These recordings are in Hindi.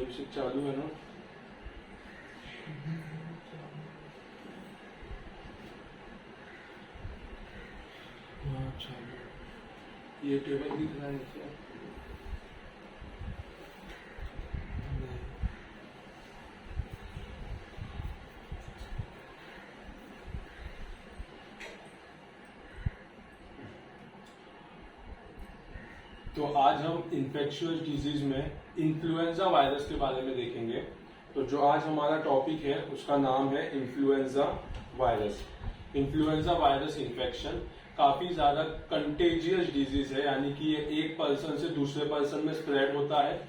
म्यूजिक चालू है ना? हाँ चालू। ये टेबल दिख रहा है क्या? नहीं। तो आज हम इन्फेक्शियस डिजीज में इन्फ्लुएंजा वायरस के बारे में देखेंगे। तो जो आज हमारा टॉपिक है उसका नाम है influenza virus. Influenza virus infection काफी ज्यादा कंटेजियस डिजीज है, यानी कि ये एक पर्सन से दूसरे पर्सन में स्प्रेड होता है।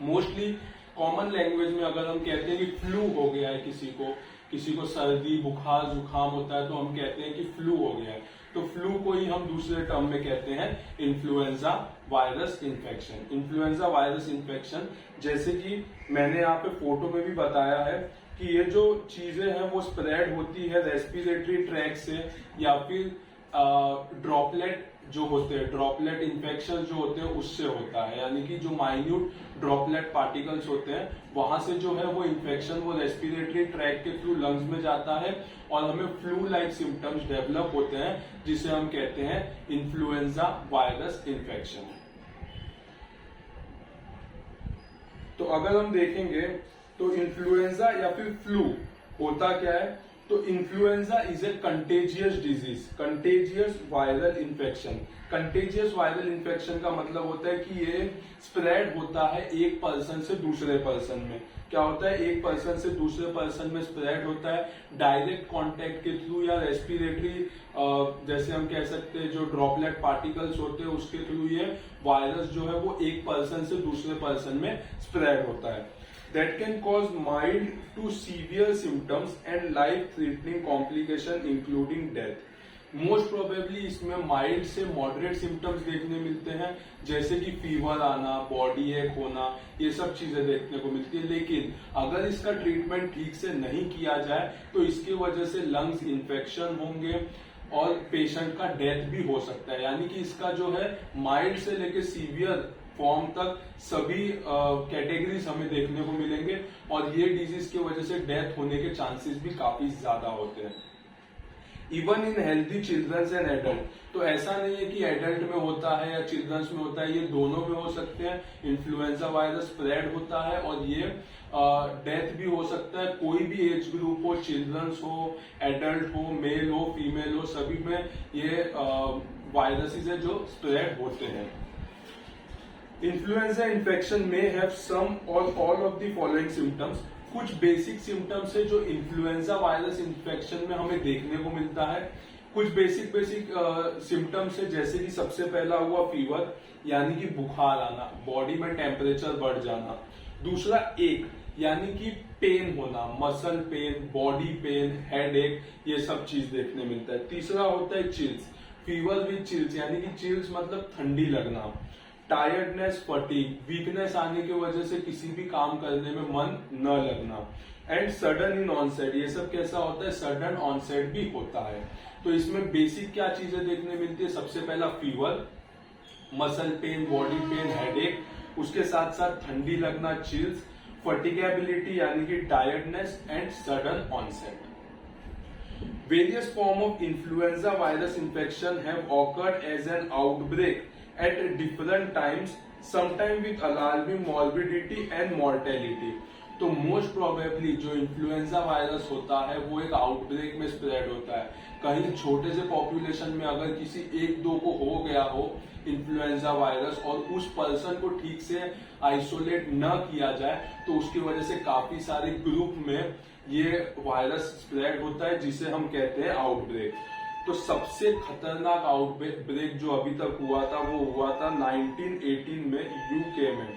मोस्टली कॉमन लैंग्वेज में अगर हम कहते हैं कि फ्लू हो गया है किसी को सर्दी बुखार जुकाम होता है तो हम कहते हैं कि फ्लू हो गया है। तो फ्लू को ही हम दूसरे टर्म में कहते हैं influenza virus infection. Influenza virus infection जैसे कि मैंने यहाँ पे फोटो में भी बताया है कि ये जो चीजें हैं वो स्प्रेड होती है रेस्पिरेटरी ट्रैक से या फिर ड्रॉपलेट जो होते हैं, ड्रॉपलेट इन्फेक्शन जो होते हैं उससे होता है, यानी कि जो माइन्यूट ड्रॉपलेट पार्टिकल्स होते हैं वहां से जो है वो इन्फेक्शन वो रेस्पिरेटरी ट्रैक के थ्रू लंग्स में जाता है और हमें फ्लू लाइक सिम्टम्स डेवलप होते हैं जिसे हम कहते हैं इन्फ्लुएंजा वायरस इन्फेक्शन। तो अगर हम देखेंगे तो इन्फ्लुएंजा या फिर फ्लू होता क्या है, तो influenza is a contagious disease, contagious viral infection. Contagious viral infection का मतलब होता है कि ये स्प्रेड होता है एक पर्सन से दूसरे पर्सन में। क्या होता है, एक पर्सन से दूसरे पर्सन में स्प्रेड होता है डायरेक्ट कांटेक्ट के थ्रू या रेस्पिरेटरी जैसे हम कह सकते हैं जो ड्रॉपलेट पार्टिकल्स होते हैं उसके थ्रू ये वायरस जो है वो एक पर्सन से दूसरे पर्सन में स्प्रेड होता है। That can cause mild to severe symptoms and life-threatening complication including death. Most probably इसमें माइल्ड से मॉडरेट सिम्टम्स देखने मिलते हैं जैसे कि फीवर आना, बॉडी एक होना, ये सब चीजें देखने को मिलती है। लेकिन अगर इसका ट्रीटमेंट ठीक से नहीं किया जाए तो इसकी वजह से लंग्स इन्फेक्शन होंगे और पेशेंट का डेथ भी हो सकता है। यानी कि इसका जो है माइल्ड से लेकर सीवियर फॉर्म तक सभी कैटेगरीज हमें देखने को मिलेंगे और ये डिजीज की वजह से डेथ होने के चांसेस भी काफी ज्यादा होते हैं। Even in healthy children's and adult, तो ऐसा नहीं है कि एडल्ट में होता है या चिल्ड्रंस में होता है, ये दोनों में हो सकते हैं। इन्फ्लुएंजा वायरस स्प्रेड होता है और ये डेथ भी हो सकता है। कोई भी एज ग्रुप हो, चिल्ड्रंस हो, एडल्ट हो, मेल हो, फीमेल हो, सभी में ये वायरसेस है जो स्प्रेड होते हैं। इन्फ्लुएंजा इन्फेक्शन में हैव सम और all of the following symptoms. कुछ बेसिक सिम्टम्स है जो इन्फ्लुएंजा वायरस इन्फेक्शन में हमें देखने को मिलता है। कुछ बेसिक सिम्टम्स है जैसे कि सबसे पहला हुआ फीवर, यानी कि बुखार आना, बॉडी में टेम्परेचर बढ़ जाना। दूसरा एक यानी कि पेन होना, muscle pain, body pain, headache, ये सब चीज देखने मिलता है। तीसरा होता है चिल्स, फीवर विद चिल्स, यानी कि चिल्स मतलब ठंडी लगना। टायर्डनेस, फटीग, वीकनेस आने की वजह से किसी भी काम करने में मन न लगना। एंड सडन इन ऑनसेट, ये सब कैसा होता है, सडन ऑनसेट भी होता है। तो इसमें बेसिक क्या चीजें देखने मिलती है, सबसे पहला fever, muscle pain, body pain, headache, उसके साथ साथ ठंडी लगना, चिल्स, फटिगेबिलिटी यानी कि tiredness and sudden onset. Various form of influenza virus infection have occurred as an outbreak at different times, sometimes with alarming morbidity and mortality. तो मोस्ट प्रोबेबली जो इन्फ्लुएंजा वायरस होता है वो एक आउटब्रेक में स्प्रेड होता है। कहीं छोटे से पॉपुलेशन में अगर किसी एक दो को हो गया हो इन्फ्लुएंजा वायरस और उस पर्सन को ठीक से आइसोलेट न किया जाए तो उसकी वजह से काफी सारे ग्रुप में ये वायरस स्प्रेड होता है जिसे हम कहते हैं आउटब्रेक। तो सबसे खतरनाक आउटब्रेक जो अभी तक हुआ था वो हुआ था 1918 में यूके में।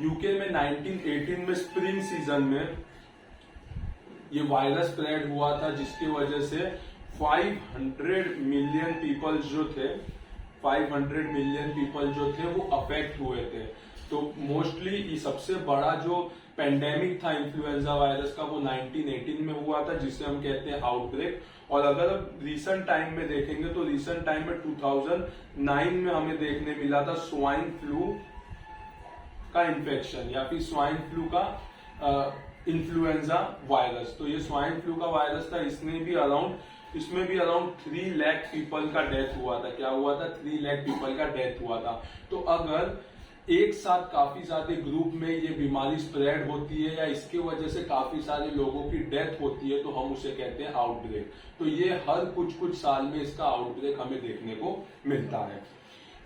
यूके में 1918 में स्प्रिंग सीजन में ये वायरस स्प्रेड हुआ था जिसकी वजह से 500 मिलियन पीपल जो थे 500 मिलियन पीपल जो थे वो अफेक्ट हुए थे। तो मोस्टली सबसे बड़ा जो पेंडेमिक था इन्फ्लुएंजा वायरस का वो 1918 में हुआ था जिसे हम कहते हैं आउटब्रेक। और अगर अब रिसेंट टाइम में देखेंगे तो रिसेंट टाइम में 2009 में हमें देखने मिला था स्वाइन फ्लू का इन्फेक्शन या फिर स्वाइन फ्लू का इन्फ्लुएंजा वायरस। तो ये स्वाइन फ्लू का वायरस था, इसमें भी अराउंड 3 लाख पीपल का डेथ हुआ था। क्या हुआ था? 3 लाख पीपल का डेथ हुआ था। तो अगर एक साथ काफी सारे ग्रुप में ये बीमारी स्प्रेड होती है या इसके वजह से काफी सारे लोगों की डेथ होती है तो हम उसे कहते हैं आउटब्रेक। तो ये हर कुछ साल में इसका आउटब्रेक हमें देखने को मिलता है।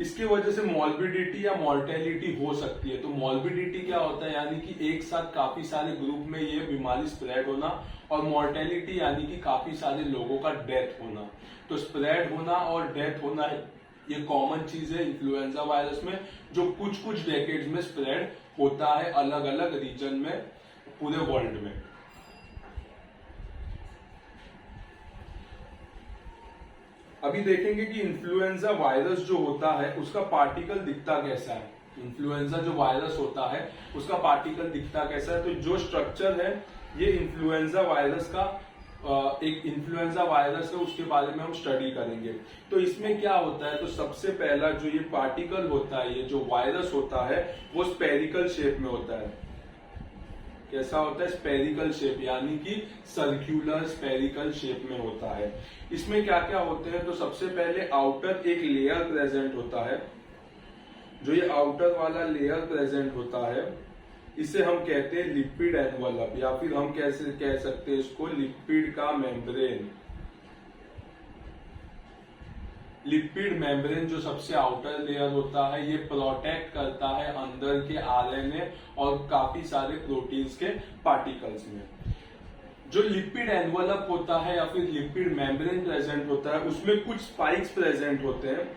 इसकी वजह से मॉर्बिडिटी या मॉर्टेलिटी हो सकती है। तो मॉर्बिडिटी क्या होता है? यानी कि एक साथ काफी सारे ग्रुप में ये बीमारी स्प्रेड होना, और मॉर्टेलिटी यानी कि काफी सारे लोगों का डेथ होना। तो स्प्रेड होना और डेथ होना ये कॉमन चीज है इन्फ्लुएंजा वायरस में, जो कुछ डेकेड्स में स्प्रेड होता है अलग अलग रीजन में पूरे वर्ल्ड में। अभी देखेंगे कि इन्फ्लुएंजा वायरस जो होता है उसका पार्टिकल दिखता कैसा है। इन्फ्लुएंजा जो वायरस होता है उसका पार्टिकल दिखता कैसा है? तो जो स्ट्रक्चर है ये इन्फ्लुएंजा वायरस का एक इन्फ्लुएंजा वायरस है, उसके बारे में हम स्टडी करेंगे। तो इसमें क्या होता है? तो सबसे पहला जो ये पार्टिकल होता है, ये जो वायरस होता है वो स्पेरिकल शेप में होता है। कैसा होता है? स्पेरिकल शेप, यानी कि सर्क्यूलर स्पेरिकल शेप में होता है। इसमें क्या क्या होते हैं? तो सबसे पहले आउटर एक लेयर प्रेजेंट होता है। जो ये आउटर वाला लेयर प्रेजेंट होता है इसे हम कहते हैं लिपिड एनवलप, या फिर हम कैसे कह सकते हैं इसको लिपिड का मेम्ब्रेन। लिपिड मेम्ब्रेन जो सबसे आउटर लेयर होता है ये प्रोटेक्ट करता है अंदर के आरएनए और काफी सारे प्रोटीन्स के पार्टिकल्स में। जो लिपिड एनवलप होता है या फिर लिपिड मेम्ब्रेन प्रेजेंट होता है उसमें कुछ स्पाइक्स प्रेजेंट होते हैं।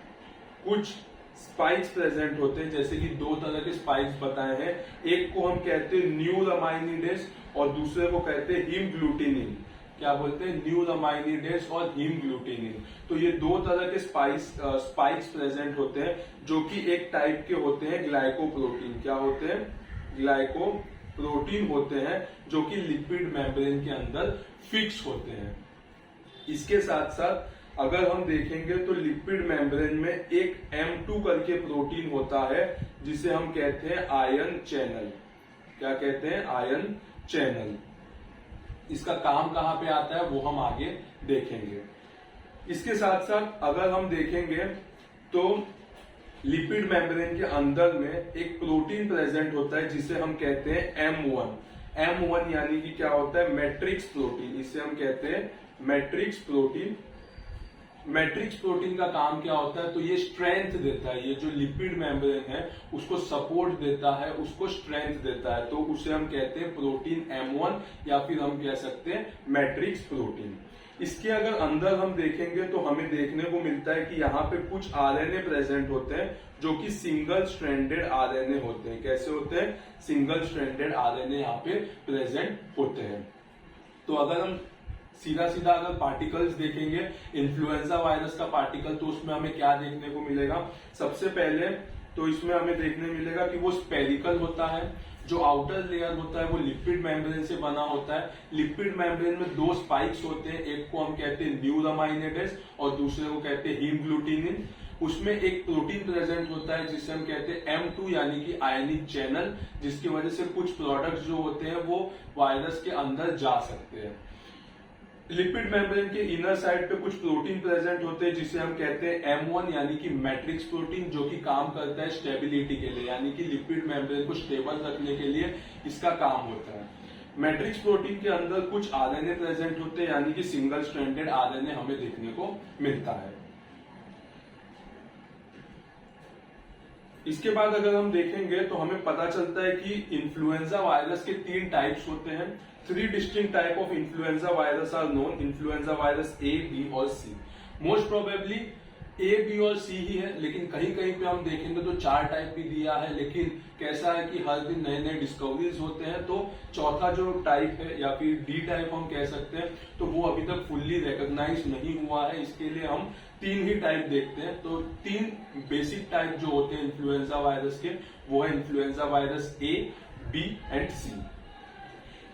जैसे कि 2 तरह के स्पाइक्स बताए हैं। एक को हम कहते हैं न्यूरामाइनिडेज और दूसरे को कहते हैं हीमग्लूटिनिन। क्या बोलते हैं? न्यूरामाइनिडेज और हीमग्लूटिनिन। तो ये 2 तरह के स्पाइक्स प्रेजेंट होते हैं जो कि एक टाइप के होते हैं ग्लाइकोप्रोटीन। क्या होते हैं? ग्लाइकोप्रोटीन होते हैं जो कि लिपिड मेम्ब्रेन के अंदर फिक्स होते हैं। इसके साथ साथ अगर हम देखेंगे तो लिपिड मेम्ब्रेन में एक M2 करके प्रोटीन होता है जिसे हम कहते हैं आयन चैनल। क्या कहते हैं? Ion channel. इसका काम कहां पे आता है वो हम आगे देखेंगे। इसके साथ साथ अगर हम देखेंगे तो लिपिड मेम्ब्रेन के अंदर में एक प्रोटीन प्रेजेंट होता है जिसे हम कहते हैं M1 यानी कि क्या होता है? Matrix protein. इसे हम कहते हैं मैट्रिक्स प्रोटीन। मैट्रिक्स प्रोटीन का काम क्या होता है? तो ये स्ट्रेंथ देता है। ये जो लिपिड मेम्ब्रेन है उसको सपोर्ट देता है, उसको स्ट्रेंथ देता है। तो उसे हम कहते हैं प्रोटीन M1 या फिर हम कह सकते हैं मैट्रिक्स प्रोटीन। इसके अगर अंदर हम देखेंगे तो हमें देखने को मिलता है कि यहाँ पे कुछ आरएनए प्रेजेंट होते हैं जो कि सिंगल स्ट्रैंडेड आरएनए होते हैं। कैसे होते हैं? सिंगल स्ट्रैंडेड आरएनए यहाँ पे प्रेजेंट होते हैं। तो अगर हम सीधा अगर पार्टिकल्स देखेंगे इन्फ्लुएंजा वायरस का पार्टिकल, तो उसमें हमें क्या देखने को मिलेगा? सबसे पहले तो इसमें हमें देखने मिलेगा कि वो स्पेरिकल होता है। जो आउटर लेयर होता है वो लिपिड मेम्ब्रेन से बना होता है। लिपिड मेम्ब्रेन में 2 स्पाइक्स होते हैं, एक को हम कहते हैं न्यूरामाइनिडेज और दूसरे को कहते हैं हीमग्लूटिनिन। उसमें एक प्रोटीन प्रेजेंट होता है जिसे हम कहते हैं M2 यानी कि आयनिक चैनल, जिसकी वजह से कुछ प्रोडक्ट्स जो होते हैं वो वायरस के अंदर जा सकते हैं। लिपिड मेम्ब्रेन के इनर साइड पे कुछ प्रोटीन प्रेजेंट होते हैं जिसे हम कहते हैं M1 यानी कि मैट्रिक्स प्रोटीन, जो कि काम करता है स्टेबिलिटी के लिए, यानी कि लिपिड मेम्ब्रेन को स्टेबल रखने के लिए इसका काम होता है। मैट्रिक्स प्रोटीन के अंदर कुछ आरएनए प्रेजेंट होते हैं यानी कि सिंगल स्ट्रैंडेड आरएनए हमें देखने को मिलता है। इसके बाद अगर हम देखेंगे तो हमें पता चलता है कि इन्फ्लुएंजा वायरस के 3 टाइप्स होते हैं। 3 distinct type of influenza virus are known: influenza virus A, B और C। Most probably A, B और C ही है, लेकिन कहीं कहीं पे हम देखेंगे तो 4 टाइप भी दिया है। लेकिन कैसा है कि हर दिन नए नए डिस्कवरीज होते हैं, तो चौथा जो टाइप है या फिर D टाइप हम कह सकते हैं, तो वो अभी तक फुल्ली रिकॉग्नाइज नहीं हुआ है। इसके लिए हम 3 ही टाइप देखते हैं। तो 3 बेसिक टाइप जो होते हैं इन्फ्लुएंजा वायरस के वो है influenza virus A, B and C।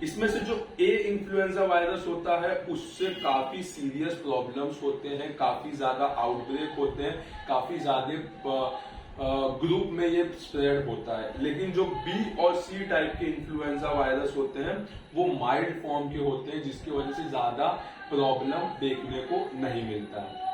इसमें से जो ए इन्फ्लुएंजा वायरस होता है उससे काफी सीरियस प्रॉब्लम्स होते हैं, काफी ज्यादा आउटब्रेक होते हैं, काफी ज्यादा ग्रुप में ये स्प्रेड होता है। लेकिन जो बी और सी टाइप के इन्फ्लुएंजा वायरस होते हैं वो माइल्ड फॉर्म के होते हैं, जिसकी वजह से ज्यादा प्रॉब्लम देखने को नहीं मिलता है।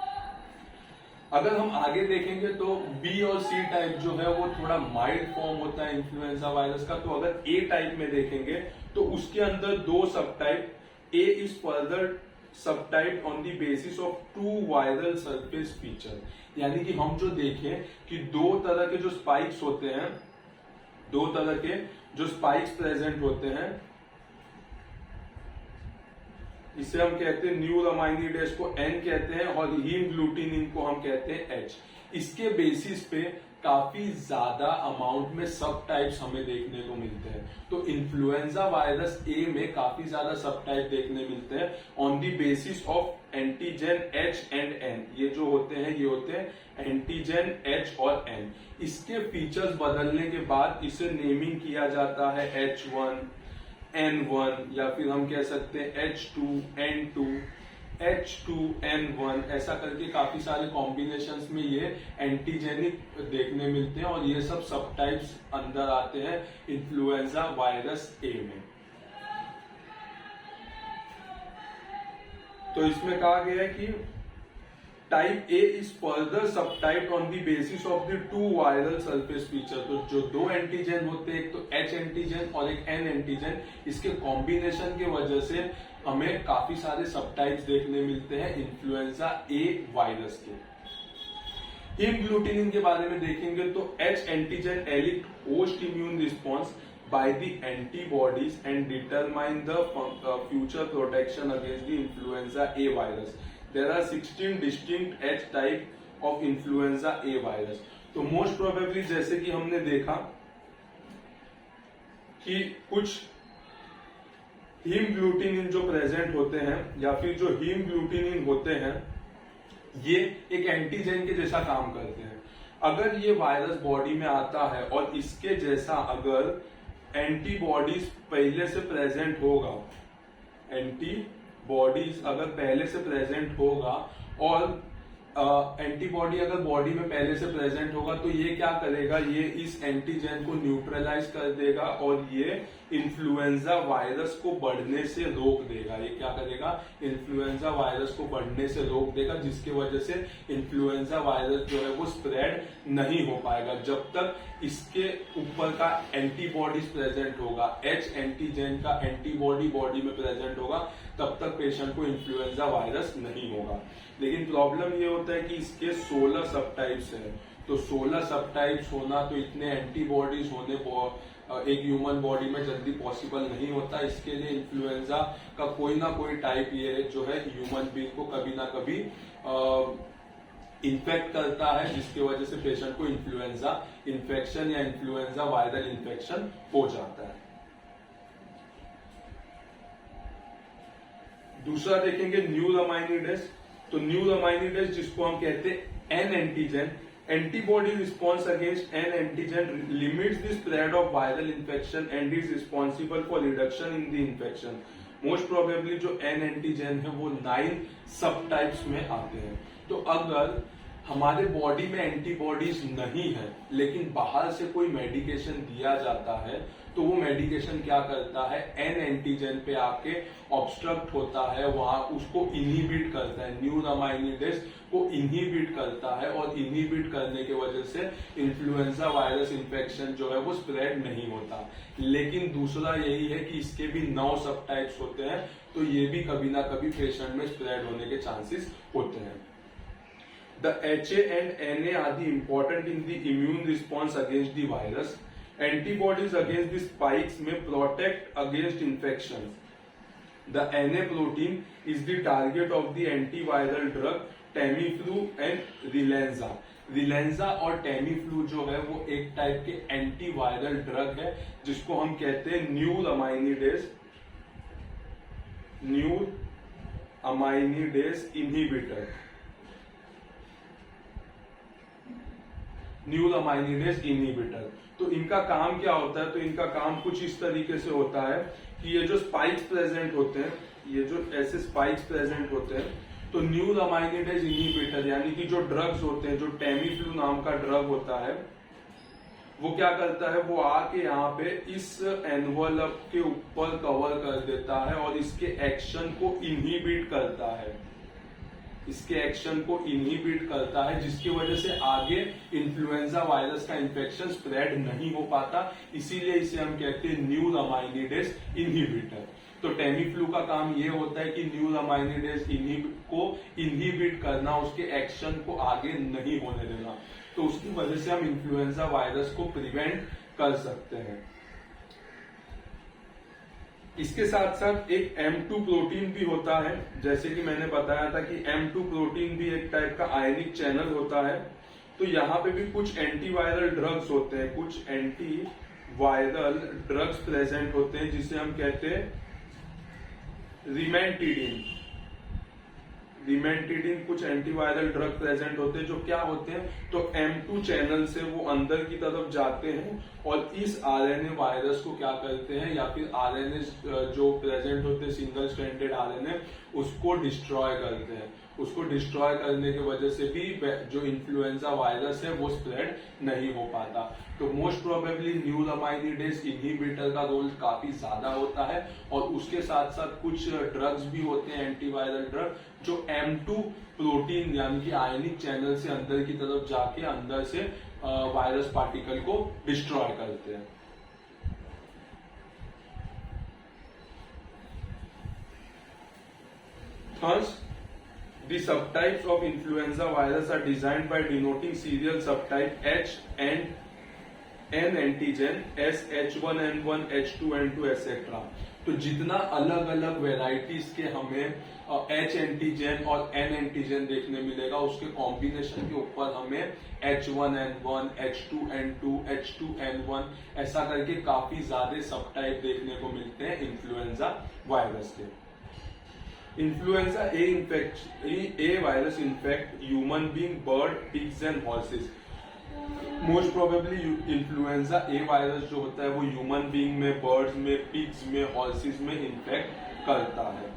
अगर हम आगे देखेंगे तो बी और सी टाइप जो है वो थोड़ा माइल्ड फॉर्म होता है इन्फ्लुएंजा वायरस का। तो अगर ए टाइप में देखेंगे तो उसके अंदर दो subtype, A is further subtype on the basis of two viral surface feature, यानी कि हम जो देखें कि दो तरह के जो स्पाइक्स होते हैं, दो तरह के जो स्पाइक्स प्रेजेंट होते हैं, इसे हम कहते हैं न्यूरामाइनिडेज को N कहते हैं और हीमग्लूटिनिन को हम कहते हैं H। इसके बेसिस पे काफी ज्यादा अमाउंट में सब टाइप्स हमें देखने को मिलते हैं। तो इन्फ्लुएंजा वायरस ए में काफी ज्यादा सब टाइप देखने मिलते हैं on the basis of antigen H and N। ये जो होते हैं ये होते हैं एंटीजन H और N। इसके फीचर्स बदलने के बाद इसे नेमिंग किया जाता है H1, N1 या फिर हम कह सकते हैं H2, N2, H2N1, ऐसा करके काफी सारे कॉम्बिनेशंस में ये एंटीजेनिक देखने मिलते हैं और ये सब टाइप्स अंदर आते हैं इन्फ्लुएंजा वायरस ए में। तो इसमें कहा गया है कि type A is further subtype on the basis of the two viral surface feature. तो जो दो एंटीजन होते हैं, एक तो H एंटीजन और एक N एंटीजन, इसके कॉम्बिनेशन की वजह से हमें काफी सारे सब टाइप्स देखने मिलते हैं इन्फ्लुएंजा ए वायरस के। हीमग्लूटिनिन के बारे में देखेंगे तो H antigen elicit host immune response by the antibodies and determine the future protection against the influenza A virus. There are 16 distinct H type of influenza A virus. तो most probably जैसे कि हमने देखा कि कुछ हीमग्लूटिनिन जो प्रेजेंट होते हैं या फिर जो हीमग्लूटिनिन होते हैं ये एक एंटीजन के जैसा काम करते हैं। अगर ये वायरस बॉडी में आता है और इसके जैसा अगर एंटीबॉडीज पहले से प्रेजेंट होगा, एंटीबॉडीज अगर पहले से प्रेजेंट होगा और एंटीबॉडी अगर बॉडी में पहले से प्रेजेंट होगा तो ये क्या करेगा, ये इस एंटीजन को न्यूट्रलाइज कर देगा और ये इन्फ्लुएंजा वायरस को बढ़ने से रोक देगा। ये क्या करेगा, इन्फ्लुएंजा वायरस को बढ़ने से रोक देगा, जिसकी वजह से इन्फ्लुएंजा वायरस जो है वो स्प्रेड नहीं हो पाएगा जब तक इसके ऊपर का एंटीबॉडीज प्रेजेंट होगा, H एंटीजन का एंटीबॉडी बॉडी में प्रेजेंट होगा, तब तक पेशेंट को इन्फ्लुएंजा वायरस नहीं होगा। लेकिन प्रॉब्लम ये होता है कि इसके 16 सब टाइप्स हैं। तो 16 सब टाइप्स होना तो इतने एंटीबॉडीज होने एक ह्यूमन बॉडी में जल्दी पॉसिबल नहीं होता। इसके लिए इन्फ्लुएंजा का कोई ना कोई टाइप ये जो है ह्यूमन बीइंग को कभी ना कभी इन्फेक्ट करता है, जिसकी वजह से पेशेंट को इन्फ्लुएंजा इन्फेक्शन या इन्फ्लुएंजा वायरल इन्फेक्शन हो जाता है। दूसरा देखेंगे न्यूरामाइनिडेज। तो न्यूरामाइनिडेज जिसको हम कहते हैं N antigen, antibody response against N antigen limits the spread of viral infection and is responsible for reduction in the infection. Most probably जो N एंटीजन है वो 9 सब टाइप्स में आते हैं। तो अगर हमारे बॉडी में एंटीबॉडीज नहीं है लेकिन बाहर से कोई मेडिकेशन दिया जाता है तो वो मेडिकेशन क्या करता है, N एंटीजन पे आके ऑब्स्ट्रक्ट होता है, वहां उसको इनहिबिट करता है, न्यूरामाइनिडेज को इनहिबिट करता है और इनहिबिट करने की वजह से इन्फ्लुएंजा वायरस इन्फेक्शन जो है वो स्प्रेड नहीं होता। लेकिन दूसरा यही है कि इसके भी 9 सब टाइप्स होते हैं, तो ये भी कभी ना कभी पेशेंट में स्प्रेड होने के चांसेस होते हैं। The HA and NA are the important in the immune response against the virus. Antibodies against the spikes may protect against infections. The NA protein is the target of the antiviral drug Tamiflu and Relenza. Relenza और Tamiflu जो है वो एक टाइप के एंटीवायरल ड्रग है जिसको हम कहते हैं न्यूरामाइनिडेज इनहिबिटर। न्यूरामाइनिडेज इनहिबिटर। तो इनका काम क्या होता है, तो इनका काम कुछ इस तरीके से होता है कि ये जो स्पाइक्स प्रेजेंट होते हैं, ये जो ऐसे स्पाइक्स प्रेजेंट होते हैं, तो न्यूरामाइनिडेज इनहिबिटर यानी कि जो ड्रग्स होते हैं, जो टेमीफ्लू नाम का ड्रग होता है, वो क्या करता है, वो आके यहाँ पे इस एनवलप के ऊपर कवर कर देता है और इसके एक्शन को इनहिबिट करता है, इसके एक्शन को इनहिबिट करता है, जिसकी वजह से आगे इन्फ्लुएंजा वायरस का इन्फेक्शन स्प्रेड नहीं हो पाता। इसीलिए इसे हम कहते हैं न्यूरामाइनिडेज इनहिबिटर। तो टेमीफ्लू का काम ये होता है कि न्यूरामाइनिडेज को इनहिबिट करना, उसके एक्शन को आगे नहीं होने देना। तो उसकी वजह से हम इन्फ्लुएंजा वायरस को प्रिवेंट कर सकते हैं। इसके साथ साथ एक M2 प्रोटीन भी होता है, जैसे कि मैंने बताया था कि M2 प्रोटीन भी एक टाइप का आयनिक चैनल होता है। तो यहाँ पे भी कुछ एंटीवायरल ड्रग्स होते हैं, कुछ एंटीवायरल ड्रग्स प्रेजेंट होते हैं, जिसे हम कहते हैं रिमेंटिडिन। रिमेंटिडिन कुछ एंटीवायरल ड्रग प्रेजेंट होते हैं, जो क्या होते हैं, तो M2 चैनल से वो अंदर की तरफ जाते हैं और इस आरएनए वायरस को क्या करते हैं, या फिर आरएनए जो प्रेजेंट होते हैं सिंगल स्ट्रैंडेड आरएनए, उसको डिस्ट्रॉय करते हैं। उसको डिस्ट्रॉय करने की वजह से भी जो इन्फ्लुएंजा वायरस है वो स्प्रेड नहीं हो पाता। तो मोस्ट प्रोबेबली न्यूरामाइनिडेज इनहिबिटर का रोल काफी ज्यादा होता है। और उसके साथ साथ कुछ ड्रग्स भी होते हैं, एंटीवायरल ड्रग, जो M2 प्रोटीन यानी कि आयनिक चैनल से अंदर की तरफ जाके अंदर से वायरस पार्टिकल को डिस्ट्रॉय करते हैं। Thus, the subtypes of influenza virus are designed by denoting serial subtype H and N antigen, S, H1N1, H2N2, etc. तो जितना अलग अलग वेराइटीज के हमें H एंटीजन और N एंटीजन देखने मिलेगा, उसके कॉम्बिनेशन के ऊपर हमें H1N1, H2N2, H2N1 ऐसा करके काफी ज्यादा सब टाइप देखने को मिलते हैं इन्फ्लुएंजा वायरस के। Influenza A virus infect human being, bird, pigs and horses. Most probably influenza A virus जो होता है वो ह्यूमन बीइंग में, बर्ड्स में, पिग्स में, हॉर्सेस में इन्फेक्ट करता है।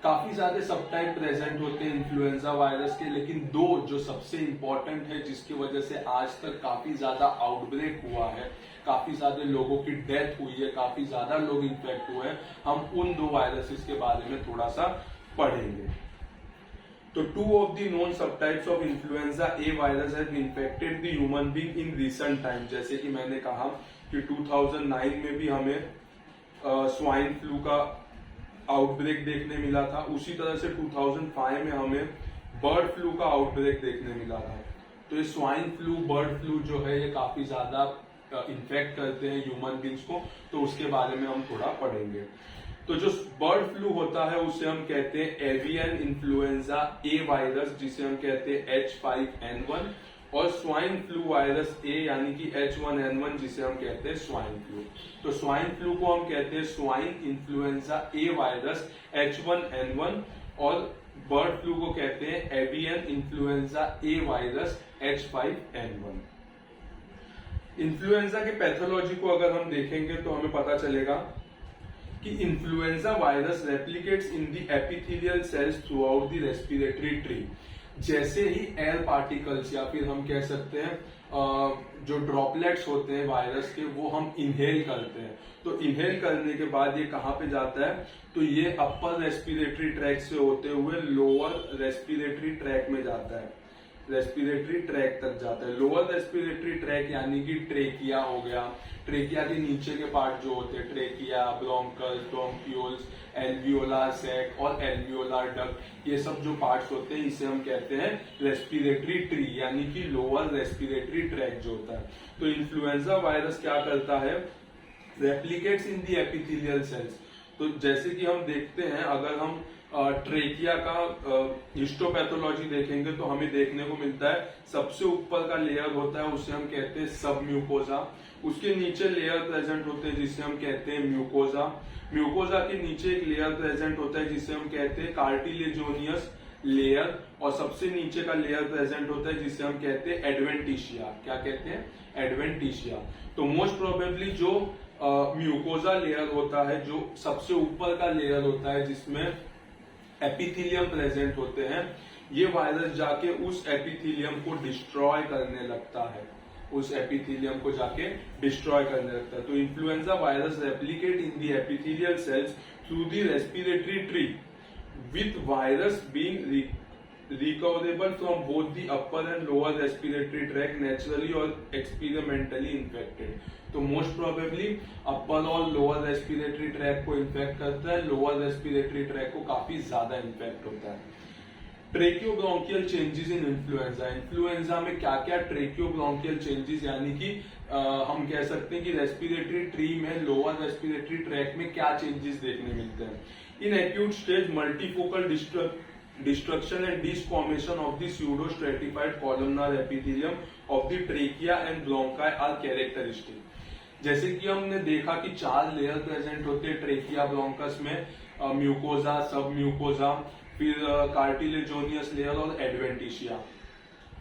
काफी ज्यादा सब टाइप प्रेजेंट होते हैं इन्फ्लुएंजा वायरस के, लेकिन दो जो सबसे इंपॉर्टेंट है, जिसकी वजह से आज तक काफी ज्यादा आउटब्रेक हुआ है, काफी ज्यादा लोगों की डेथ हुई है, काफी ज्यादा लोग इन्फेक्ट हुए हैं, हम उन दो वायरसेस के बारे में थोड़ा सा पढ़ेंगे। तो 2 of the known subtypes of influenza A virus have infected the human being in recent time। जैसे कि मैंने कहा कि 2009 में भी हमें स्वाइन फ्लू का आउटब्रेक देखने मिला था, उसी तरह से 2005 में हमें बर्ड फ्लू का आउटब्रेक देखने मिला था। तो ये स्वाइन फ्लू, बर्ड फ्लू जो है, ये काफी ज्यादा इन्फेक्ट करते हैं ह्यूमन बींग्स को, तो उसके बारे में हम थोड़ा पढ़ेंगे। तो जो बर्ड फ्लू होता है उसे हम कहते हैं एवियन इन्फ्लुएंजा ए वायरस, जिसे हम कहते हैं H5N1, और स्वाइन फ्लू वायरस ए यानी कि H1N1, जिसे हम कहते हैं स्वाइन फ्लू। तो स्वाइन फ्लू को हम कहते हैं स्वाइन इन्फ्लुएंजा ए वायरस H1N1, और बर्ड फ्लू को कहते हैं एवियन इन्फ्लुएंजा ए वायरस H5N1। इन्फ्लुएंजा के पैथोलॉजी को अगर हम देखेंगे तो हमें पता चलेगा कि influenza virus replicates in the epithelial cells through out the respiratory tree. जैसे ही एयर पार्टिकल्स या फिर हम कह सकते हैं जो ड्रॉपलेट्स होते हैं वायरस के, वो हम इनहेल करते हैं, तो इनहेल करने के बाद ये कहाँ पे जाता है, तो ये अपर रेस्पिरेटरी ट्रैक से होते हुए लोअर रेस्पिरेटरी ट्रैक में जाता है, रेस्पिरेटरी ट्रैक तक जाता है। लोअर रेस्पिरेटरी ट्रैक यानी कि ट्रेकिया हो गया, ट्रेकिया के नीचे के पार्ट जो होते हैं, ट्रेकिया, ब्रोंकस, ब्रोंक्यूल्स, एल्वियोलार सैक और एल्वियोलार डक्ट, ये सब जो पार्ट्स होते हैं इसे हम कहते हैं रेस्पिरेटरी ट्री यानी कि लोअर रेस्पिरेटरी ट्रैक जो होता है। तो इन्फ्लुएंजा वायरस क्या करता है, रेप्लिकेट्स इन दी एपिथेलियल सेल्स। तो जैसे कि हम देखते हैं, अगर हम ट्रेकिया का हिस्टोपैथोलॉजी देखेंगे तो हमें देखने को मिलता है सबसे ऊपर का लेयर होता है उसे हम कहते हैं सब म्यूकोजा, उसके नीचे लेयर प्रेजेंट होते हैं जिसे हम कहते हैं म्यूकोजा, म्यूकोजा के नीचे एक लेयर प्रेजेंट होता है जिसे हम कहते हैं कार्टिलेजोनियस लेयर, और सबसे नीचे का लेयर प्रेजेंट होता है जिसे हम कहते हैं एडवेंटिशिया। क्या कहते हैं, एडवेंटिशिया। तो मोस्ट प्रोबेबली जो म्यूकोजा लेयर होता है, जो सबसे ऊपर का लेयर होता है जिसमें एपिथेलियम प्रेजेंट होते हैं, ये वायरस जाके उस एपिथेलियम को डिस्ट्रॉय करने लगता है, उस एपिथेलियम को जाके डिस्ट्रॉय करने लगता है। तो influenza virus replicate in the epithelial cells through the respiratory tree with virus being recoverable from both the upper and lower respiratory tract naturally or experimentally infected। तो मोस्ट प्रोबेबली अपर और लोअर रेस्पिरेटरी ट्रैक को इन्फेक्ट करता है, लोअर रेस्पिरेटरी ट्रैक को काफी ज्यादा इन्फेक्ट होता है। ट्रेकियोब्रोंकियल चेंजेस इन इन्फ्लुएंजा, इन्फ्लुएंजा में क्या क्या ट्रेकियोब्रोंकियल चेंजेस, यानी कि हम कह सकते हैं कि रेस्पिरेटरी ट्री में, लोअर रेस्पिरेटरी ट्रैक में क्या चेंजेस देखने मिलते हैं। In acute stage multifocal destruction and desquamation of the pseudo-stratified columnar epithelium of the trachea and bronchi are characteristic। जैसे कि हमने देखा कि 4 लेयर प्रेजेंट होते हैं ट्रेकिया ब्रोंकस में, म्यूकोजा, सब म्यूकोजा, फिर कार्टिलेजोनियस लेयर और एडवेंटिशिया।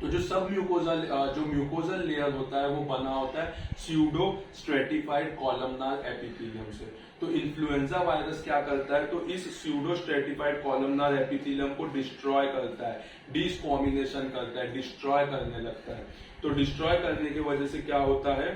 तो जो सब म्यूकोजा, जो म्यूकोजल लेयर होता है वो बना होता है स्यूडो स्ट्रेटिफाइड कॉलमनार एपिथेलियम से। तो इन्फ्लुएंजा वायरस क्या करता है, तो इस स्यूडो स्ट्रेटिफाइड कॉलमनार एपिथेलियम को डिस्ट्रॉय करता है, डिस्कॉम्बिनेशन करता है, डिस्ट्रॉय करने लगता है। तो डिस्ट्रॉय करने की वजह से क्या होता है,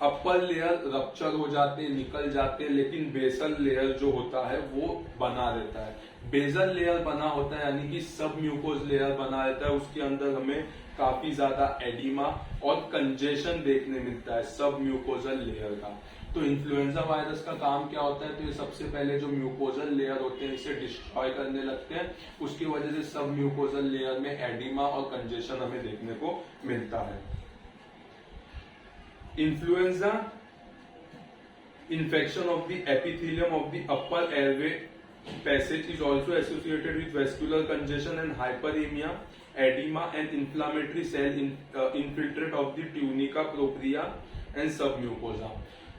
अपर लेयर रप्चर हो जाते हैं, निकल जाते हैं, लेकिन बेसल लेयर जो होता है वो बना रहता है। बेसल लेयर बना होता है यानी कि सब म्यूकोज लेयर बना रहता है, उसके अंदर हमें काफी ज्यादा एडिमा और कंजेशन देखने मिलता है सब म्यूकोजल लेयर का। तो इन्फ्लुएंजा वायरस का काम क्या होता है, तो ये सबसे पहले जो म्यूकोजल लेयर होते हैं इसे डिस्ट्रॉय करने लगते हैं, उसकी वजह से सब म्यूकोजल लेयर में एडिमा और कंजेशन हमें देखने को मिलता है। Influenza infection of the epithelium of the upper airway passage is also associated with vascular congestion and hyperemia, edema and inflammatory cell infiltrate of the tunica propria and submucosa।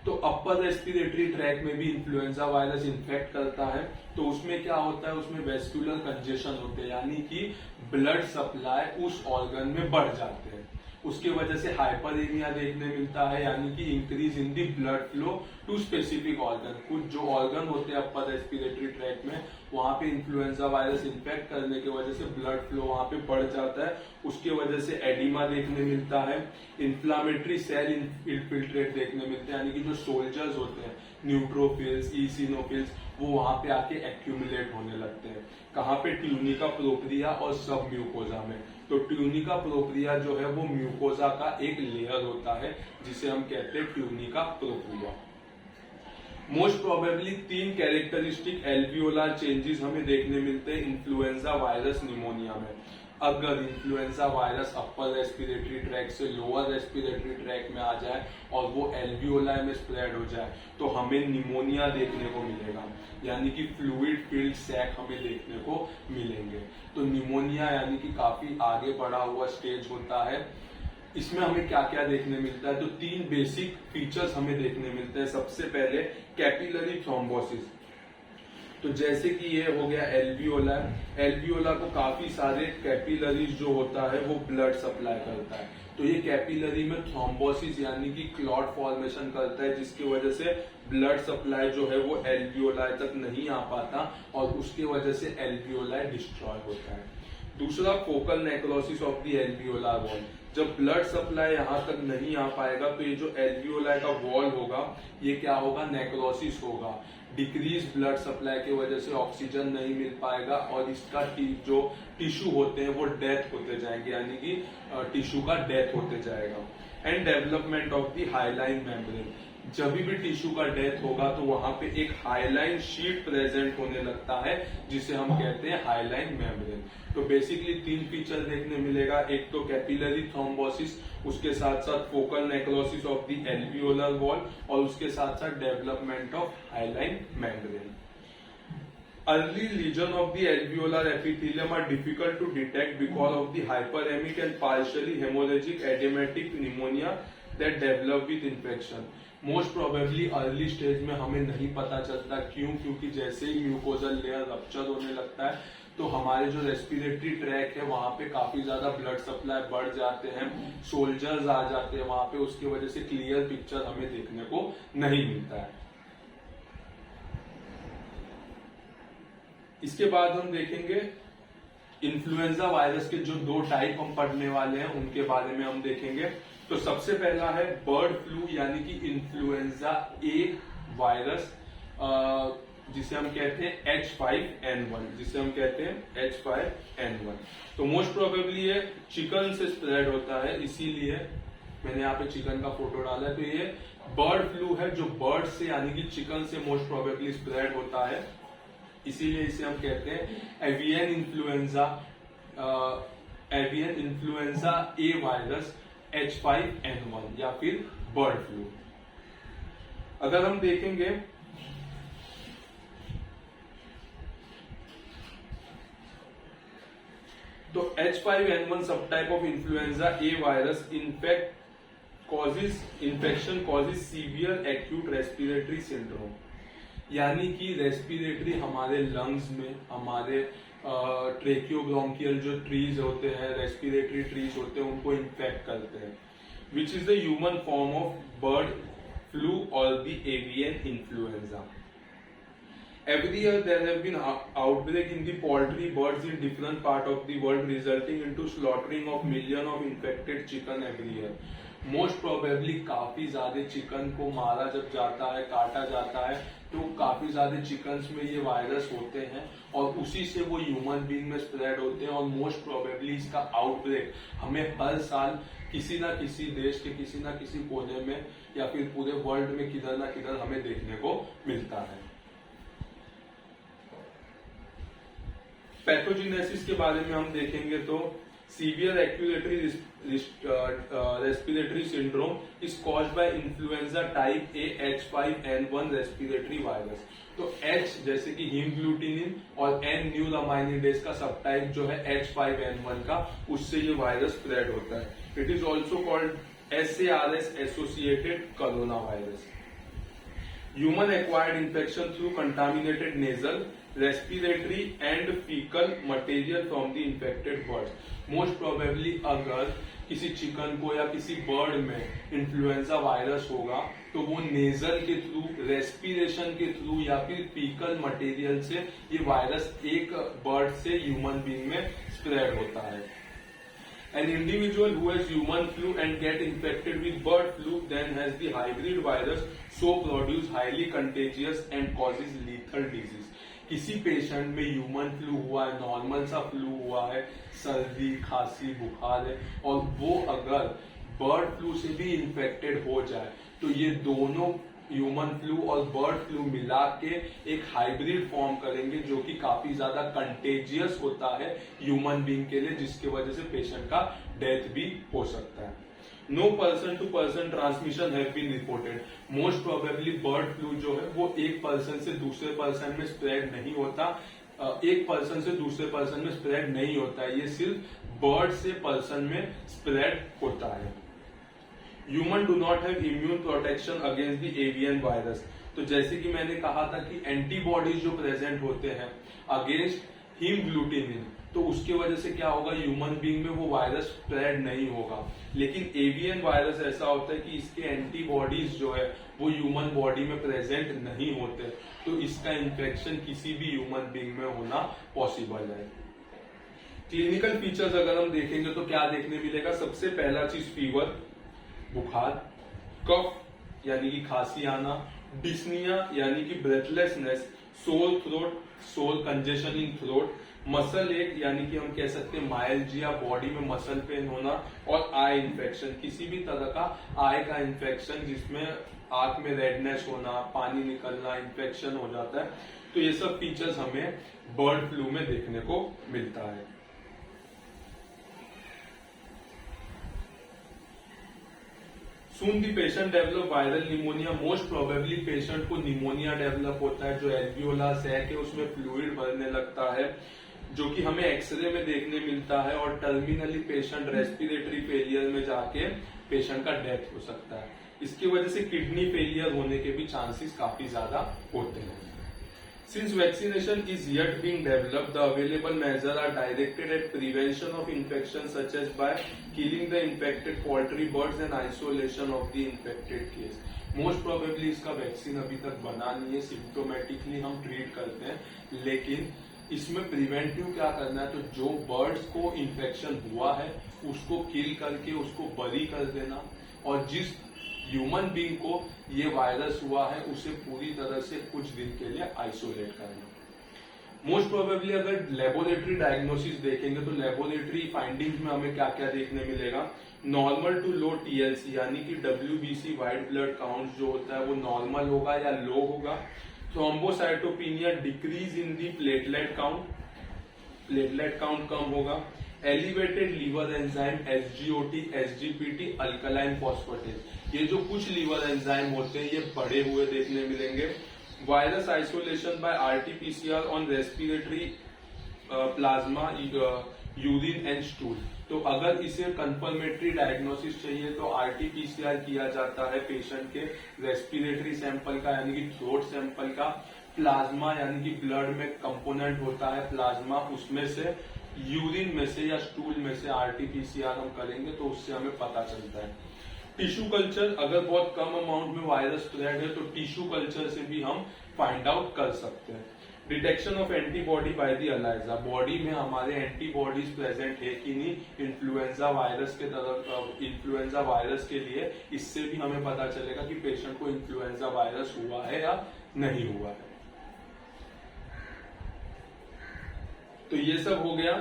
तो अपर रेस्पिरेटरी ट्रैक में भी इन्फ्लुएंजा वायरस इन्फेक्ट करता है, तो उसमें क्या होता है, उसमें वेस्कुलर कंजेशन होते हैं, यानी कि ब्लड सप्लाई उस ऑर्गन में बढ़ जाते हैं, उसकी वजह से हाइपरएमिया देखने मिलता है, यानी कि increase in the blood flow to specific organ. कुछ जो ऑर्गन होते हैं अपर रेस्पिरेटरी ट्रैक में, वहां पे इन्फ्लुएंजा वायरस इन्फेक्ट करने की वजह से ब्लड फ्लो वहां पे बढ़ जाता है, उसकी वजह से एडिमा देखने मिलता है, इन्फ्लामेटरी सेल इन्फिल्ट्रेट देखने मिलते हैं, यानी कि जो सोल्जर्स होते हैं न्यूट्रोफिल्स, ईसिनोफिल्स, वो वहां पे आके एक्यूमुलेट होने लगते हैं। कहाँ पे, ट्यूनिका प्रोप्रिया और सब म्यूकोजा में। तो ट्यूनिका प्रोप्रिया जो है वो म्यूकोजा का एक लेयर होता है जिसे हम कहते हैं tunica propria. Most probably 3 characteristic alveolar changes हमें देखने मिलते हैं इन्फ्लुएंजा वायरस निमोनिया में। अगर influenza virus upper respiratory tract से लोअर रेस्पिरेटरी ट्रैक में आ जाए और वो एल्वियोलाई में स्प्रेड हो जाए तो हमें निमोनिया देखने को मिलेगा, यानी कि फ्लूइड फिल्ड सैक हमें देखने को मिलेंगे। तो निमोनिया यानी कि काफी आगे बढ़ा हुआ स्टेज होता है। इसमें हमें क्या क्या देखने मिलता है, तो 3 बेसिक फीचर्स हमें देखने मिलते हैं। सबसे पहले कैपिलरी थ्रोम्बोसिस। तो जैसे कि ये हो गया एल्वियोला, एल्वियोला को काफी सारे कैपिलरीज जो होता है वो ब्लड सप्लाई करता है, तो ये कैपिलरी में थ्रोम्बोसिस यानी कि क्लॉट फॉर्मेशन करता है, जिसकी वजह से ब्लड सप्लाई जो है वो एल्वियोलाई तक नहीं आ पाता और उसकी वजह से एल्वियोलाई डिस्ट्रॉय होता है। दूसरा, focal necrosis of the alveolar wall. जब ब्लड सप्लाई यहाँ तक नहीं आ पाएगा तो ये जो एल्वियोलाई का वॉल होगा ये क्या होगा, नेक्रोसिस होगा। डिक्रीज ब्लड सप्लाई की वजह से ऑक्सीजन नहीं मिल पाएगा और इसका जो टिश्यू होते हैं वो डेथ होते जाएंगे, यानी कि टिश्यू का डेथ होते जाएगा। And development of the hyaline membrane. जब भी टिश्यू का डेथ होगा तो वहां पे एक हाइलाइन शीट प्रेजेंट होने लगता है जिसे हम कहते हैं हाइलाइन मेम्ब्रेन। तो बेसिकली 3 फीचर देखने मिलेगा, एक तो कैपिलरी थ्रोम्बोसिस, उसके साथ साथ focal necrosis of the alveolar wall और उसके साथ साथ development of hyaline membrane. Early lesion of the alveolar epithelium are difficult to detect because of the hyperemic and partially hemorrhagic edematic pneumonia that develop with infection। Most probably early stage में हमें नहीं पता चलता, क्यों? क्योंकि जैसे ही म्यूकोजल लेयर रप्चर होने लगता है तो हमारे जो रेस्पिरेटरी ट्रैक है वहां पे काफी ज्यादा ब्लड सप्लाई बढ़ जाते हैं, सोल्जर्स आ जाते हैं वहां पे, उसकी वजह से क्लियर पिक्चर हमें देखने को नहीं मिलता है। इसके बाद हम देखेंगे इन्फ्लुएंजा वायरस के जो 2 टाइप हम पढ़ने वाले हैं उनके बारे में हम देखेंगे। तो सबसे पहला है बर्ड फ्लू यानी कि इन्फ्लुएंजा ए वायरस, जिसे हम कहते हैं H5N1, जिसे हम कहते हैं H5N1। तो मोस्ट प्रोबेबली ये चिकन से स्प्रेड होता है, इसीलिए मैंने यहाँ पे चिकन का फोटो डाला है। तो ये बर्ड फ्लू है जो बर्ड से यानी कि चिकन से मोस्ट प्रोबेबली स्प्रेड होता है, इसीलिए इसे हम कहते हैं एवियन इन्फ्लुएंजा ए वायरस H5N1 या फिर बर्ड फ्लू। अगर हम देखेंगे तो H5N1 सब type of influenza A virus infection causes severe acute respiratory syndrome, यानी कि रेस्पिरेटरी हमारे लंग्स में, हमारे ट्रेकियोब्रोंकियल जो ट्रीज होते हैं, रेस्पिरेटरी ट्रीज होते हैं, उनको इन्फेक्ट करते हैं, which is the human form of bird flu और the avian influenza. Every year there have been outbreak in the poultry birds in different part of the world, resulting into slaughtering of million of infected chicken every year. Most probably काफी ज्यादा चिकन को मारा जब जाता है, काटा जाता है, तो काफी ज्यादा चिकन्स में ये वायरस होते हैं और उसी से वो ह्यूमन बीइंग में स्प्रेड होते हैं। और मोस्ट प्रोबेबली इसका आउटब्रेक हमें हर साल किसी ना किसी देश के किसी ना किसी कोने में या फिर पूरे वर्ल्ड में किधर ना किधर हमें देखने को मिलता है। पैथोजेनेसिस के बारे में हम देखेंगे तो severe acute respiratory syndrome is caused by influenza type A H5N1 respiratory virus. तो H जैसे कि हीमग्लूटिनिन और N न्यूरामाइनिडेज का सब टाइप जो है H5N1 का, उससे ये वायरस स्प्रेड होता है। It is also called SARS associated corona virus. Human acquired infection through contaminated nasal, respiratory and fecal material from the infected birds. Most probably अगर किसी चिकन को या किसी बर्ड में इन्फ्लुएंजा वायरस होगा तो वो नेजल के थ्रू, रेस्पिरेशन के थ्रू या फिर फीकल मटेरियल से ये वायरस एक बर्ड से ह्यूमन बीइंग में स्प्रेड होता है। An individual who has human flu and get infected with bird flu then has the hybrid virus, so produce highly contagious and causes lethal disease. किसी पेशेंट में ह्यूमन फ्लू हुआ है, नॉर्मल सा फ्लू हुआ है, सर्दी खांसी बुखार है, और वो अगर बर्ड फ्लू से भी इन्फेक्टेड हो जाए तो ये दोनों ह्यूमन फ्लू और बर्ड फ्लू मिला के एक हाइब्रिड फॉर्म करेंगे जो कि काफी ज्यादा कंटेजियस होता है ह्यूमन बीइंग के लिए, जिसकी वजह से पेशेंट का डेथ भी हो सकता है। No person to person transmission have been reported. Most probably bird flu जो है वो एक पर्सन से दूसरे पर्सन में स्प्रेड नहीं होता, एक पर्सन से दूसरे पर्सन में स्प्रेड नहीं होता है, ये सिर्फ बर्ड से पर्सन में स्प्रेड होता है। Human do not have immune protection against the avian virus. तो जैसे कि मैंने कहा था कि एंटीबॉडीज जो प्रेजेंट होते हैं अगेंस्ट हीमग्लूटिनिन, तो उसकी वजह से क्या होगा, ह्यूमन बीइंग में वो वायरस स्प्रेड नहीं होगा। लेकिन एवियन वायरस ऐसा होता है कि इसके एंटीबॉडीज जो है वो ह्यूमन बॉडी में प्रेजेंट नहीं होते, तो इसका इन्फेक्शन किसी भी ह्यूमन बीइंग में होना पॉसिबल है। क्लिनिकल फीचर्स अगर हम देखेंगे तो क्या देखने मिलेगा, सबसे पहला चीज फीवर, बुखार, कफ यानी कि खांसी आना, डिस्निया यानी कि ब्रेथलेसनेस, सोर थ्रोट, सोर कंजेशन इन थ्रोट, मसल एक यानी कि हम कह सकते हैं माइल्जिया, बॉडी में मसल पेन होना, और आई इन्फेक्शन, किसी भी तरह का आई का इन्फेक्शन जिसमें आंख में रेडनेस होना, पानी निकलना, इन्फेक्शन हो जाता है। तो ये सब फीचर्स हमें बर्ड फ्लू में देखने को मिलता है। Soon the patient develop viral pneumonia. Most probably patient को निमोनिया डेवलप होता है, जो एल्वियोला सैक है उसमें फ्लूइड भरने लगता है, जो कि हमें एक्सरे में देखने मिलता है, और टर्मिनली पेशेंट रेस्पिरेटरी फेलियर में जाके पेशेंट का डेथ हो सकता है। इसकी वजह से किडनी फेलियर होने के भी चांसेस काफी ज्यादा होते हैं। Since vaccination is yet being developed, the available measures are directed at prevention of infection such as by killing the infected poultry birds and isolation of the infected case. Most probably इसका वैक्सीन अभी तक बना नहीं है, सिम्टोमेटिकली हम ट्रीट करते हैं, लेकिन इसमें प्रिवेंटिव क्या करना है, तो जो बर्ड्स को इन्फेक्शन हुआ है उसको किल करके उसको बरी कर देना, और जिस ह्यूमन बीइंग को ये वायरस हुआ है उसे पूरी तरह से कुछ दिन के लिए आइसोलेट करना। मोस्ट प्रोबेबली अगर लेबोरेटरी डायग्नोसिस देखेंगे तो लेबोरेटरी फाइंडिंग्स में हमें क्या क्या देखने मिलेगा, नॉर्मल टू लो टीएलसी यानी कि डब्ल्यूबीसी व्हाइट ब्लड काउंट जो होता है वो नॉर्मल होगा या लो होगा, thrombocytopenia decrease in the platelet count कम होगा, elevated liver enzyme SGOT SGPT alkaline phosphatase, ये जो कुछ लीवर एंजाइम होते हैं ये बढ़े हुए देखने मिलेंगे, virus isolation by RTPCR on respiratory plasma urine and stool. तो अगर इसे कंफर्मेटरी डायग्नोसिस चाहिए तो आरटीपीसीआर किया जाता है पेशेंट के रेस्पिरेटरी सैंपल का यानी कि थ्रोट सैंपल का, प्लाज्मा यानी कि ब्लड में कंपोनेंट होता है प्लाज्मा, उसमें से यूरिन में से या स्टूल में से आरटीपीसीआर हम करेंगे तो उससे हमें पता चलता है। टिश्यू कल्चर, अगर बहुत कम अमाउंट में वायरस स्प्रेड है तो टिश्यू कल्चर से भी हम फाइंड आउट कर सकते हैं। Detection of antibody by the ELISA, body में हमारे एंटीबॉडीज प्रेजेंट है कि नहीं इन्फ्लुएंजा वायरस के तरफ, इन्फ्लुएंजा वायरस के लिए, इससे भी हमें पता चलेगा कि पेशेंट को इन्फ्लुएंजा वायरस हुआ है या नहीं हुआ है। तो ये सब हो गया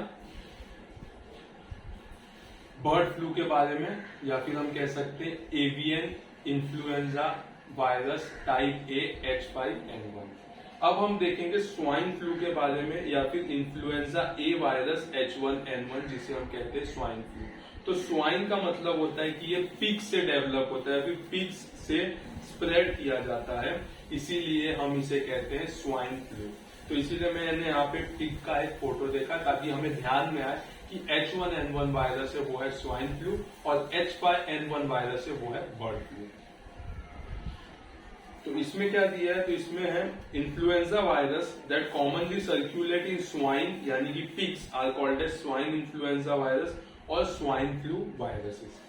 बर्ड फ्लू के बारे में, या फिर हम कह सकते हैं avian influenza virus type A H5N1। अब हम देखेंगे स्वाइन फ्लू के बारे में, या फिर इन्फ्लुएंजा ए वायरस H1N1 जिसे हम कहते हैं स्वाइन फ्लू। तो स्वाइन का मतलब होता है कि ये पिग से डेवलप होता है, फिर पिग से स्प्रेड किया जाता है, इसीलिए हम इसे कहते हैं स्वाइन फ्लू। तो इसीलिए मैंने यहाँ पे पिग का एक फोटो देखा ताकि हमें ध्यान में आए कि H1N1 वायरस है वो है स्वाइन फ्लू और H5N1 वायरस है वो है बर्ड फ्लू। तो इसमें क्या दिया है, तो इसमें है influenza virus that commonly circulate in swine यानी कि pigs are called as swine influenza virus और swine flu viruses.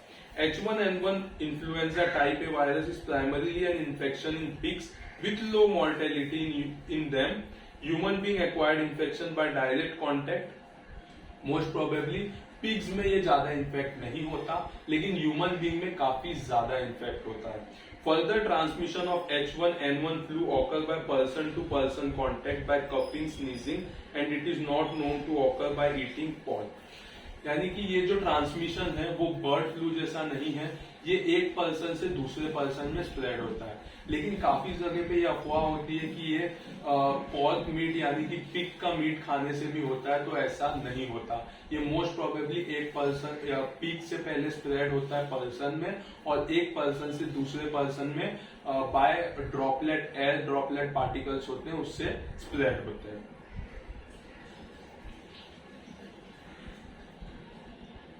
H1N1 influenza type A virus is primarily an infection in pigs with low mortality in them. Human being acquired infection by direct contact. Most probably pigs में ये ज्यादा इन्फेक्ट नहीं होता, लेकिन ह्यूमन बीइंग में काफी ज्यादा इन्फेक्ट होता है। Further transmission of H1N1 flu occur by person to person contact by coughing, sneezing, and it is not known to occur by eating pork. यानी कि ये जो ट्रांसमिशन है वो बर्ड फ्लू जैसा नहीं है, ये एक पर्सन से दूसरे पर्सन में स्प्रेड होता है, लेकिन काफी जगह पे ये अफवाह होती है कि ये पॉर्क मीट यानी कि पिग का मीट खाने से भी होता है, तो ऐसा नहीं होता। ये मोस्ट प्रोबेबली एक पर्सन या पिग से पहले स्प्रेड होता है पर्सन में, और एक पर्सन से दूसरे पर्सन में by droplet, air droplet particles होते हैं उससे स्प्रेड होते हैं।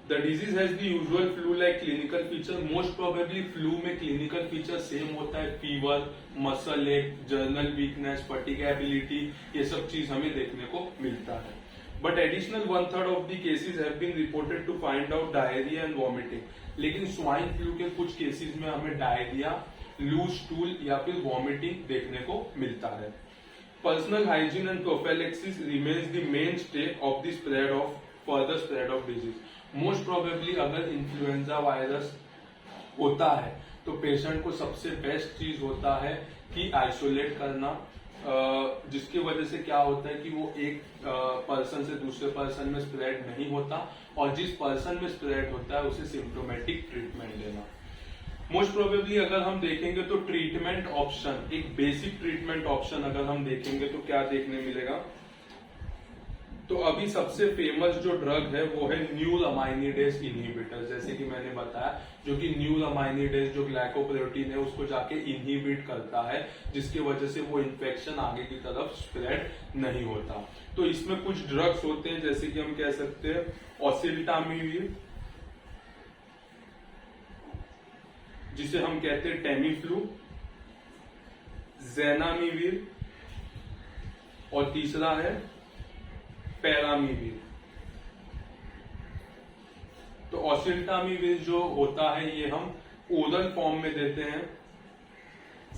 The disease has the usual flu-like clinical feature. Most probably flu में क्लिनिकल फीचर सेम होता है, फीवर, मसल एक, जर्नल वीकनेस, फटिगेबिलिटी, ये सब चीज हमें देखने को मिलता है। But additional 1/3 of the cases have been reported to find out diarrhea and vomiting. लेकिन स्वाइन फ्लू के कुछ केसेस में हमें डायरिया, लूज स्टूल या फिर वॉमिटिंग देखने को मिलता है। Personal hygiene and prophylaxis remains the mainstay of the spread of further spread of disease. Most probably अगर इन्फ्लुएंजा वायरस होता है तो पेशेंट को सबसे बेस्ट चीज होता है कि आइसोलेट करना, जिसकी वजह से क्या होता है कि वो एक पर्सन से दूसरे पर्सन में स्प्रेड नहीं होता, और जिस पर्सन में स्प्रेड होता है उसे सिम्टोमेटिक ट्रीटमेंट देना। मोस्ट प्रोबेबली अगर हम देखेंगे तो ट्रीटमेंट ऑप्शन, एक बेसिक ट्रीटमेंट ऑप्शन अगर हम देखेंगे तो क्या देखने मिलेगा, तो अभी सबसे फेमस जो ड्रग है वो है न्यूलमाइनिडेज इनहिबिटर, जैसे कि मैंने बताया, जो कि न्यूलमाइनिडेज जो ग्लाइकोप्रोटीन है उसको जाके इनहिबिट करता है, जिसकी वजह से वो इन्फेक्शन आगे की तरफ स्प्रेड नहीं होता। तो इसमें कुछ ड्रग्स होते हैं, जैसे कि हम कह सकते हैं ओसेल्टामिविर, जिसे हम कहते हैं टेमीफ्लू, ज़ेनामिविर, और तीसरा है पैरामीविर। तो ओसेल्टामिविर जो होता है ये हम ओरल फॉर्म में देते हैं।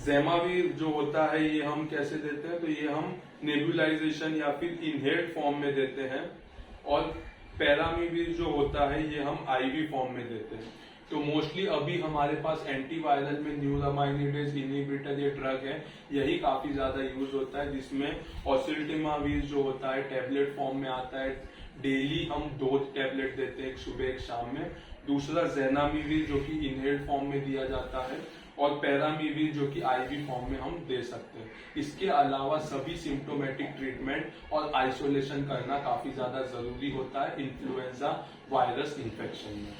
ज़ैमाविर जो होता है ये हम कैसे देते हैं, तो ये हम नेबुलाइजेशन या फिर इनहेल्ड फॉर्म में देते हैं। और पैरामीविर जो होता है ये हम आईवी फॉर्म में देते हैं। तो मोस्टली अभी हमारे पास एंटीवायरल में न्यूरामाइनिडेज इनहिबिटर ये ड्रग है, यही काफी ज्यादा यूज होता है, जिसमें ओसेल्टामिविर जो होता है टैबलेट फॉर्म में आता है। डेली हम 2 टैबलेट देते हैं, एक सुबह एक शाम में। दूसरा ज़ैनामिविर जो कि इनहेल्ड फॉर्म में दिया जाता है, और पैरामीविर जो कि आईवी फॉर्म में हम दे सकते हैं। इसके अलावा सभी सिम्टोमेटिक ट्रीटमेंट और आइसोलेशन करना काफी ज्यादा जरूरी होता है इन्फ्लुएंजा वायरस इन्फेक्शन में।